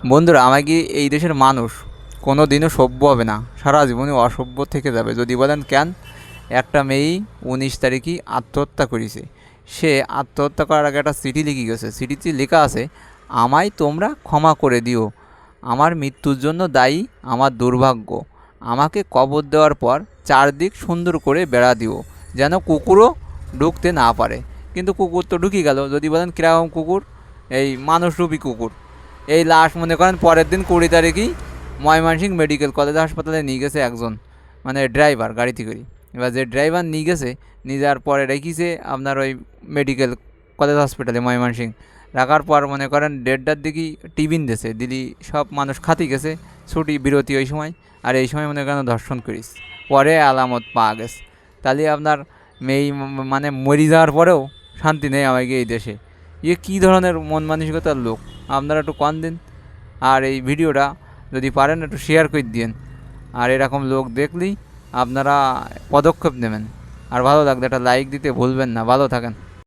বন্ধুরা, আমাকে এই দেশের মানুষ কোনো দিনও সভ্য হবে না, সারা জীবনে অসভ্য থেকে যাবে। যদি বলেন কেন? একটা মেয়েই 19 তারিখই আত্মহত্যা করেছে। সে আত্মহত্যা করার আগে একটা চিঠি লিখে গেছে। চিঠিতে লেখা আছে, আমায় তোমরা ক্ষমা করে দিও, আমার মৃত্যুর জন্য দায়ী আমার দুর্ভাগ্য। আমাকে কবর দেওয়ার পর চারদিক সুন্দর করে বেড়া দিও, যেন কুকুরও ঢুকতে না পারে। কিন্তু কুকুর তো ঢুকে গেল। যদি বলেন কীরকম কুকুর? এই মানুষরূপী কুকুর। এই লাশ মনে করেন পরের দিন 20 তারিখেই ময়মনসিংহ মেডিকেল কলেজ হাসপাতালে নিয়ে গেছে একজন, মানে ড্রাইভার, গাড়িতে করে। এবার যে ড্রাইভার নিয়ে গেছে, নিয়ে যাওয়ার পরে রেখেছে আপনার ওই মেডিকেল কলেজ হসপিটালে ময়মনসিংহ। রাখার পর মনে করেন 1:30টার দিকেই টিফিন দিয়েছে, দিদি সব মানুষ খাতি গেছে, ছুটি বিরতি ওই সময়। আর এই সময় মনে করেন ধর্ষণ করিস, পরে আলামত পাওয়া গেছে। তাহলে আপনার মেয়ে মানে মরে যাওয়ার পরেও শান্তি নেই আমাকে এই দেশে। কী ধরনের মন মানসিকতার লোক? আপনারা একটু কন দিন। আর এই ভিডিওটা যদি পারেন একটু শেয়ার করে দিন। আর এরকম লোক দেখলেই আপনারা পদক্ষেপ নেবেন। আর ভালো লাগলে একটা লাইক দিতে ভুলবেন না। ভালো থাকেন।